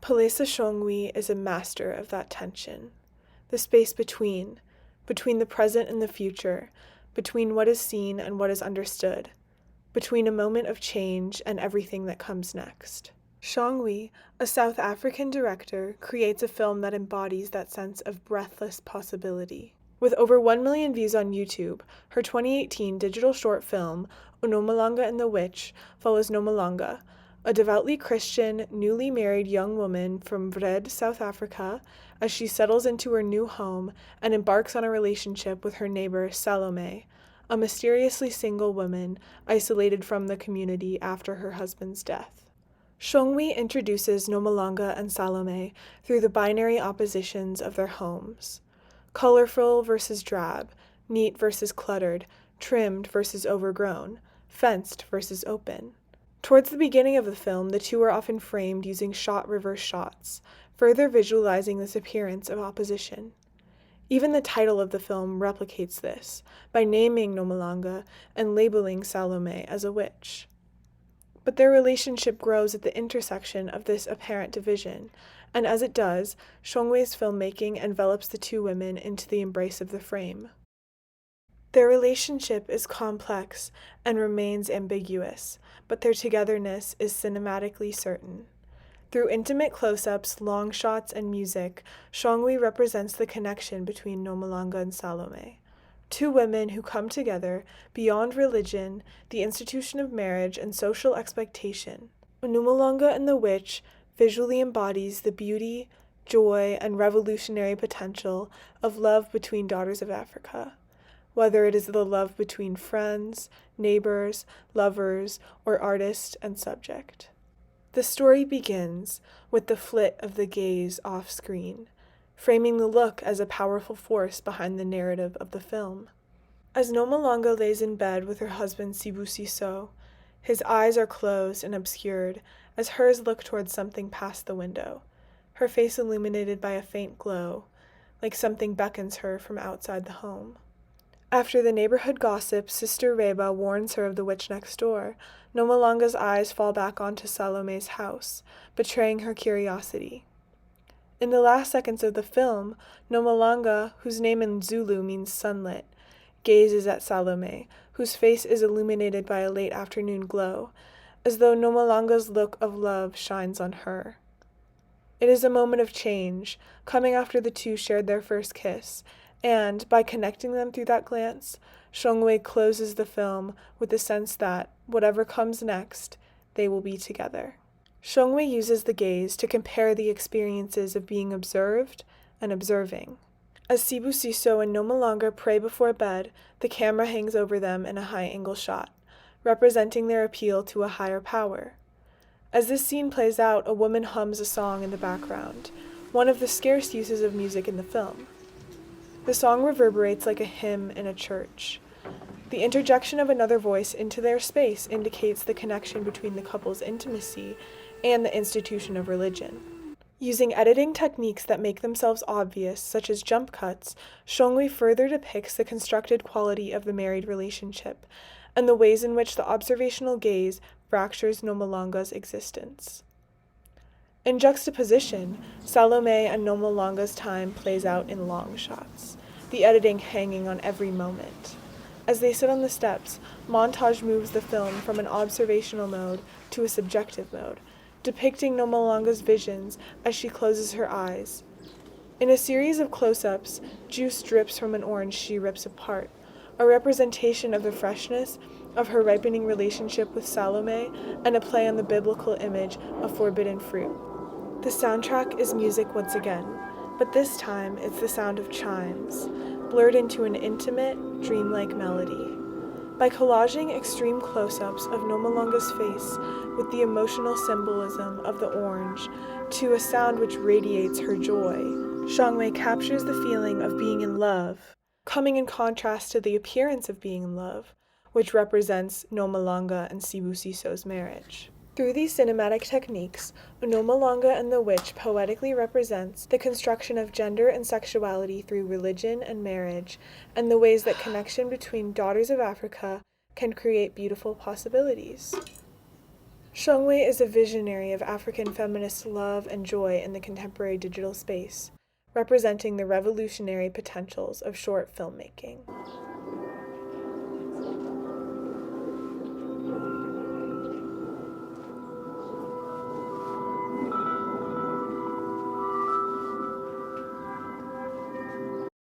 Palesa Shongwe is a master of that tension. The space between the present and the future, between what is seen and what is understood, between a moment of change and everything that comes next. Shongwi, a South African director, creates a film that embodies that sense of breathless possibility. With over 1 million views on YouTube, her 2018 digital short film, uNomalanga and the Witch, follows Nomalanga, a devoutly Christian, newly married young woman from Vrede, South Africa, as she settles into her new home and embarks on a relationship with her neighbor Salome, a mysteriously single woman isolated from the community after her husband's death. Shongwi introduces Nomalanga and Salome through the binary oppositions of their homes. Colorful versus drab, neat versus cluttered, trimmed versus overgrown, fenced versus open. Towards the beginning of the film, the two are often framed using shot-reverse shots, further visualizing this appearance of opposition. Even the title of the film replicates this, by naming Nomalanga and labeling Salome as a witch. But their relationship grows at the intersection of this apparent division, and as it does, Shongwe's filmmaking envelops the two women into the embrace of the frame. Their relationship is complex and remains ambiguous, but their togetherness is cinematically certain. Through intimate close-ups, long shots, and music, Shongwi represents the connection between Nomalanga and Salome. Two women who come together beyond religion, the institution of marriage, and social expectation. uNomalanga and the Witch visually embodies the beauty, joy, and revolutionary potential of love between daughters of Africa, whether it is the love between friends, neighbors, lovers, or artist and subject. The story begins with the flit of the gaze off-screen, framing the look as a powerful force behind the narrative of the film. As Nomalanga lays in bed with her husband Sibusiso, his eyes are closed and obscured as hers look towards something past the window, her face illuminated by a faint glow, like something beckons her from outside the home. After the neighborhood gossip, Sister Reba warns her of the witch next door. Nomalanga's eyes fall back onto Salome's house, betraying her curiosity. In the last seconds of the film, Nomalanga, whose name in Zulu means sunlit, gazes at Salome, whose face is illuminated by a late afternoon glow, as though Nomalanga's look of love shines on her. It is a moment of change, coming after the two shared their first kiss, and, by connecting them through that glance, Shongwe closes the film with the sense that, whatever comes next, they will be together. Shongwe uses the gaze to compare the experiences of being observed and observing. As Sibusiso and Nomalanga pray before bed, the camera hangs over them in a high-angle shot, representing their appeal to a higher power. As this scene plays out, a woman hums a song in the background, one of the scarce uses of music in the film. The song reverberates like a hymn in a church. The interjection of another voice into their space indicates the connection between the couple's intimacy and the institution of religion. Using editing techniques that make themselves obvious, such as jump cuts, Shongwi further depicts the constructed quality of the married relationship and the ways in which the observational gaze fractures Nomalanga's existence. In juxtaposition, Salome and Nomalanga's time plays out in long shots, the editing hanging on every moment. As they sit on the steps, montage moves the film from an observational mode to a subjective mode, depicting Nomalanga's visions as she closes her eyes. In a series of close-ups, juice drips from an orange she rips apart, a representation of the freshness of her ripening relationship with Salome and a play on the biblical image of forbidden fruit. The soundtrack is music once again, but this time it's the sound of chimes, blurred into an intimate, dreamlike melody. By collaging extreme close-ups of Nomalanga's face with the emotional symbolism of the orange to a sound which radiates her joy, Shongwe captures the feeling of being in love, coming in contrast to the appearance of being in love, which represents Nomalanga and Sibusiso's marriage. Through these cinematic techniques, uNomalanga and the Witch poetically represents the construction of gender and sexuality through religion and marriage, and the ways that connection between daughters of Africa can create beautiful possibilities. Shongwe is a visionary of African feminist love and joy in the contemporary digital space, representing the revolutionary potentials of short filmmaking.